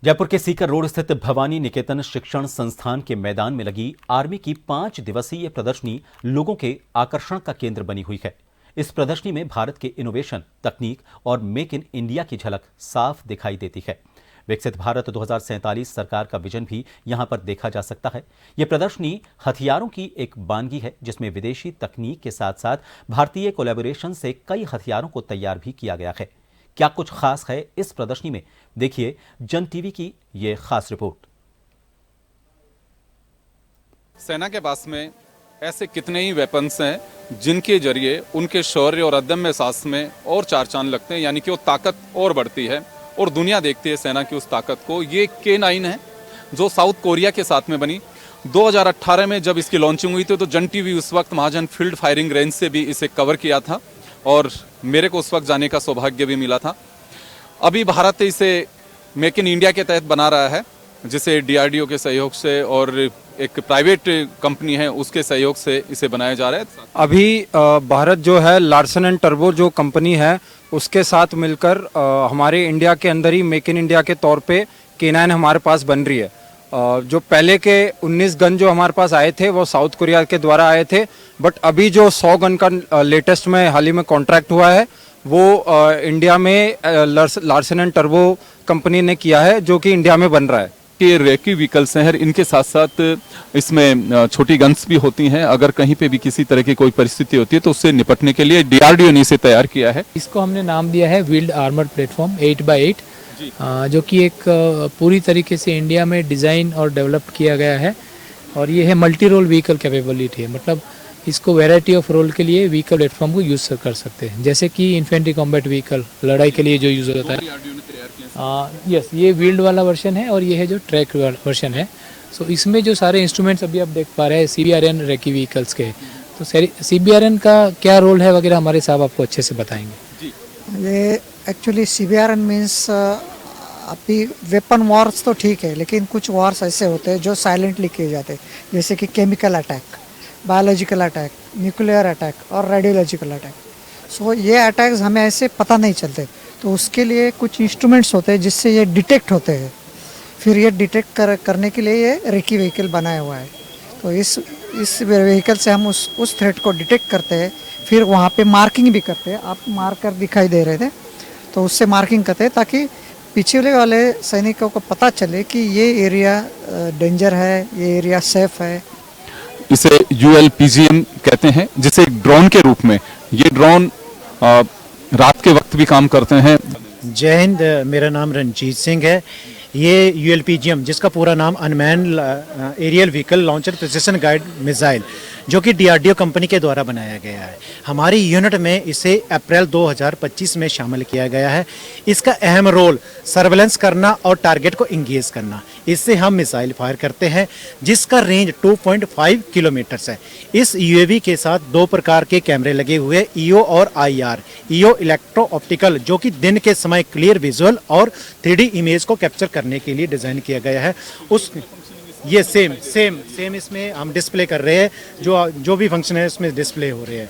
जयपुर के सीकर रोड स्थित भवानी निकेतन शिक्षण संस्थान के मैदान में लगी आर्मी की 5 दिवसीय प्रदर्शनी लोगों के आकर्षण का केंद्र बनी हुई है। इस प्रदर्शनी में भारत के इनोवेशन, तकनीक और मेक इन इंडिया की झलक साफ दिखाई देती है। विकसित भारत 2047 सरकार का विजन भी यहां पर देखा जा सकता है। यह प्रदर्शनी हथियारों की एक बानगी है, जिसमें विदेशी तकनीक के साथ साथ भारतीय कोलैबोरेशन से कई हथियारों को तैयार भी किया गया है। क्या कुछ खास है इस प्रदर्शनी में, देखिए जन टीवी की यह खास रिपोर्ट। सेना के पास में ऐसे कितने ही वेपन्स हैं जिनके जरिए उनके शौर्य और अदम्य साहस में और चार चांद लगते हैं, यानी कि वो ताकत और बढ़ती है और दुनिया देखती है सेना की उस ताकत को। ये K9 है जो साउथ कोरिया के साथ में बनी। 2018 में जब इसकी लॉन्चिंग हुई थी तो जन टीवी उस वक्त महाजन फील्ड फायरिंग रेंज से भी इसे कवर किया था और मेरे को उस वक्त जाने का सौभाग्य भी मिला था। अभी भारत इसे मेक इन इंडिया के तहत बना रहा है, जिसे DRDO के सहयोग से और एक प्राइवेट कंपनी है उसके सहयोग से इसे बनाया जा रहा है। अभी भारत जो है लार्सन एंड टर्बो जो कंपनी है उसके साथ मिलकर हमारे इंडिया के अंदर ही मेक इन इंडिया के तौर पे K9 हमारे पास बन रही है। जो पहले के 19 गन जो हमारे पास आए थे वो साउथ कोरिया के द्वारा आए थे, बट अभी जो 100 गन का लेटेस्ट में हाल ही में कॉन्ट्रैक्ट हुआ है वो इंडिया में लार्सन एंड टर्बो कंपनी ने किया है, जो कि इंडिया में बन रहा है। ये रेकी व्हीकल्स हैं, इनके साथ साथ इसमें छोटी गन्स भी होती हैं। अगर कहीं पे भी किसी तरह की कोई परिस्थिति होती है तो उससे निपटने के लिए DRDO ने इसे तैयार किया है। इसको हमने नाम दिया है व्हील्ड आर्मर्ड प्लेटफॉर्म 8x8, जो कि एक पूरी तरीके से इंडिया में डिज़ाइन और डेवलप किया गया है और ये है मल्टी रोल व्हीकल कैपेबिलिटी है। मतलब इसको वैरायटी ऑफ रोल के लिए व्हीकल प्लेटफॉर्म को यूज़ कर सकते हैं, जैसे कि इन्फेंट्री कॉम्बैट व्हीकल लड़ाई के लिए जो यूज़ होता है। यस, ये व्हील्ड वाला वर्जन है और ये है जो ट्रैक वर्जन है। सो इसमें जो सारे इंस्ट्रूमेंट्स अभी आप देख पा रहे हैं CBRN रेकी व्हीकल्स के, तो CBRN का क्या रोल है वगैरह हमारे साहब आपको अच्छे से बताएंगे। ये एक्चुअली CBRN मीन्स अभी वेपन वॉर्स तो ठीक है, लेकिन कुछ वॉर्स ऐसे होते हैं जो साइलेंटली किए जाते हैं, जैसे कि chemical attack, biological attack, nuclear attack और रेडियोलॉजिकल अटैक। सो ये अटैक्स हमें ऐसे पता नहीं चलते, तो उसके लिए कुछ इंस्ट्रूमेंट्स होते हैं जिससे ये डिटेक्ट होते हैं। फिर ये डिटेक्ट करने के लिए ये रेकी व्हीकल बनाया हुआ है। तो इस व्हीकल से हम उस थ्रेट को डिटेक्ट करते हैं, फिर वहाँ पे मार्किंग भी करते हैं। आप मार्कर दिखाई दे रहे थे, तो उससे मार्किंग करते हैं ताकि पिछले वाले सैनिकों को पता चले कि ये एरिया डेंजर है, ये एरिया सेफ है। इसे ULPGM कहते हैं, जिसे एक ड्रोन के रूप में ये ड्रोन रात के वक्त भी काम करते हैं। जय हिंद, मेरा नाम रंजीत सिंह है। ये ULPGM, जिसका पूरा नाम unmanned aerial vehicle launcher precision guide missile, जो कि DRDO कंपनी के द्वारा बनाया गया है। हमारी यूनिट में इसे अप्रैल 2025 में शामिल किया गया है। इसका अहम रोल सर्वेलेंस करना और टारगेट को इंगेज करना। इससे हम मिसाइल फायर करते हैं जिसका रेंज 2.5 किलोमीटर है। इस UAV के साथ 2 प्रकार के कैमरे लगे हुए, EO और IR। EO इलेक्ट्रो ऑप्टिकल, जो कि दिन के समय क्लियर विजुअल और 3D इमेज को कैप्चर करने के लिए डिज़ाइन किया गया है। ये सेम इसमें हम डिस्प्ले कर रहे हैं, जो भी फंक्शन है इसमें डिस्प्ले हो रहे हैं।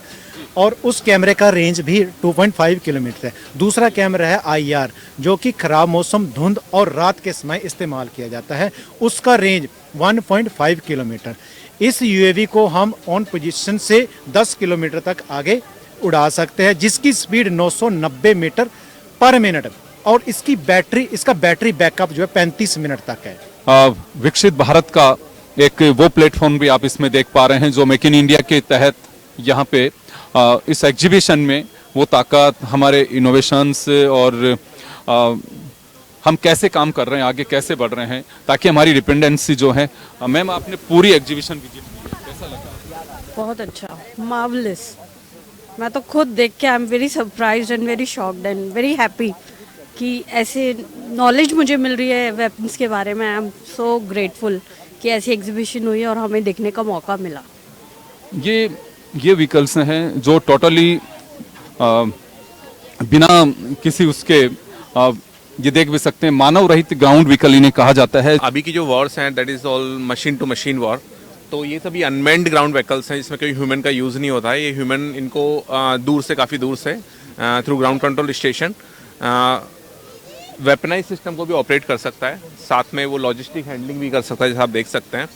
और उस कैमरे का रेंज भी 2.5 किलोमीटर है। दूसरा कैमरा है IR, जो कि खराब मौसम, धुंध और रात के समय इस्तेमाल किया जाता है। उसका रेंज 1.5 किलोमीटर। इस UAV को हम ऑन पोजीशन से 10 किलोमीटर तक आगे उड़ा सकते हैं, जिसकी स्पीड 990 मीटर पर मिनट और इसका बैटरी बैकअप जो है 35 मिनट तक है। विकसित भारत का एक वो प्लेटफॉर्म भी आप इसमें देख पा रहे हैं जो मेक इन इंडिया के तहत यहाँ पे इस एग्जीबिशन में वो ताकत, हमारे इनोवेशंस और हम कैसे काम कर रहे हैं, आगे कैसे बढ़ रहे हैं, ताकि हमारी डिपेंडेंसी जो है। मैम, आपने पूरी एग्जीबिशन विजिट की, कैसा लगा? बहुत अच्छा, मार्वलस। मैं तो खुद देख के I am very surprised and very shocked and very happy कि ऐसे नॉलेज मुझे मिल रही है वेपन्स के बारे में। आई एम सो ग्रेटफुल कि ऐसी एग्जीबिशन हुई और हमें देखने का मौका मिला। ये व्हीकल्स हैं जो टोटली बिना किसी उसके ये देख भी सकते हैं, मानव रहित ग्राउंड व्हीकल इन्हें कहा जाता है। अभी की जो वॉर्स हैं that is all machine to machine war, तो ये सभी अनमेंड ग्राउंड व्हीकल्स हैं जिसमें कोई ह्यूमन का यूज़ नहीं होता है। ये ह्यूमन इनको काफ़ी दूर से through ground control station weaponise system को भी ऑपरेट कर सकता है, साथ में वो लॉजिस्टिक हैंडलिंग भी कर सकता है, जैसे आप देख सकते हैं,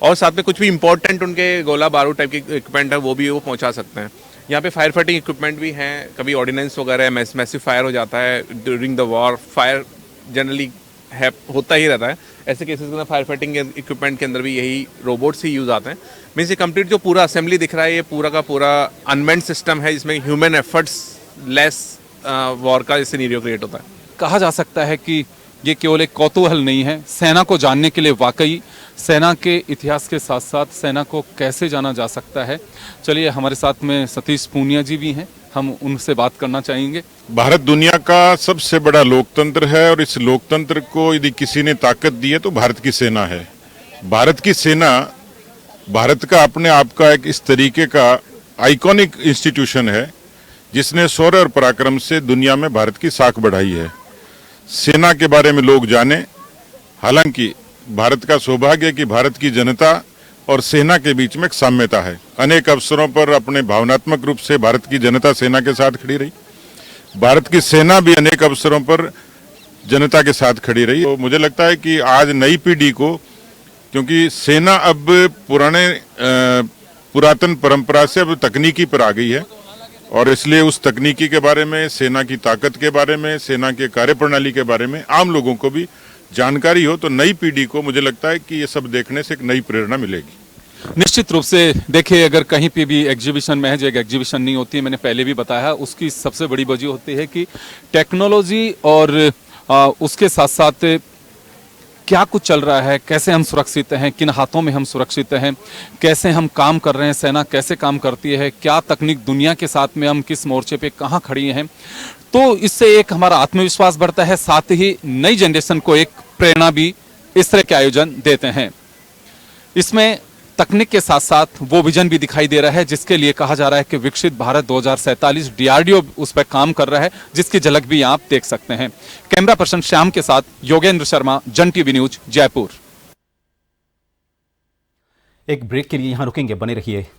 और साथ में कुछ भी इंपॉर्टेंट उनके गोला बारूद टाइप के इक्विपमेंट है वो भी वो पहुंचा सकते हैं। यहाँ पे फायर फाइटिंग इक्विपमेंट भी हैं, कभी ऑर्डिनेंस वगैरह मैसिव फायर हो जाता है during the war, fire generally होता ही रहता है, ऐसे केसेस के अंदर फायर फाइटिंग इक्विपमेंट के अंदर भी यही रोबोट्स ही यूज़ आते हैं। मीन्स ये कंप्लीट जो पूरा असेंबली दिख रहा है ये पूरा का पूरा अनमेंड सिस्टम है, जिसमें ह्यूमन एफर्ट्स लेस वॉर का सिनेरियो क्रिएट होता है। कहा जा सकता है कि ये केवल एक कौतूहल नहीं है, सेना को जानने के लिए वाकई सेना के इतिहास के साथ साथ सेना को कैसे जाना जा सकता है। चलिए, हमारे साथ में सतीश पूनिया जी भी हैं, हम उनसे बात करना चाहेंगे। भारत दुनिया का सबसे बड़ा लोकतंत्र है और इस लोकतंत्र को यदि किसी ने ताकत दी है तो भारत की सेना है। भारत की सेना भारत का अपने आप का एक इस तरीके का आइकॉनिक इंस्टीट्यूशन है जिसने शौर्य और पराक्रम से दुनिया में भारत की साख बढ़ाई है। सेना के बारे में लोग जाने, हालांकि भारत का सौभाग्य है कि भारत की जनता और सेना के बीच में एक साम्यता है। अनेक अवसरों पर अपने भावनात्मक रूप से भारत की जनता सेना के साथ खड़ी रही, भारत की सेना भी अनेक अवसरों पर जनता के साथ खड़ी रही। तो मुझे लगता है कि आज नई पीढ़ी को, क्योंकि सेना अब पुरातन परंपरा से अब तकनीकी पर आ गई है और इसलिए उस तकनीकी के बारे में, सेना की ताकत के बारे में, सेना के कार्यप्रणाली के बारे में आम लोगों को भी जानकारी हो, तो नई पीढ़ी को मुझे लगता है कि ये सब देखने से एक नई प्रेरणा मिलेगी। निश्चित रूप से देखिए, अगर कहीं पे भी एग्जीबिशन महज एक एग्जीबिशन नहीं होती, मैंने पहले भी बताया, उसकी सबसे बड़ी वजह होती है कि टेक्नोलॉजी और उसके साथ साथ क्या कुछ चल रहा है, कैसे हम सुरक्षित हैं, किन हाथों में हम सुरक्षित हैं, कैसे हम काम कर रहे हैं, सेना कैसे काम करती है, क्या तकनीक दुनिया के साथ में हम किस मोर्चे पे कहाँ खड़ी हैं। तो इससे एक हमारा आत्मविश्वास बढ़ता है, साथ ही नई जनरेशन को एक प्रेरणा भी इस तरह के आयोजन देते हैं। इसमें तकनीक के साथ साथ वो विजन भी दिखाई दे रहा है जिसके लिए कहा जा रहा है कि विकसित भारत 2047, डीआरडीओ उस पर काम कर रहा है, जिसकी झलक भी आप देख सकते हैं। कैमरा पर्सन श्याम के साथ योगेंद्र शर्मा, जन टीवी न्यूज, जयपुर। एक ब्रेक के लिए यहां रुकेंगे, बने रहिए।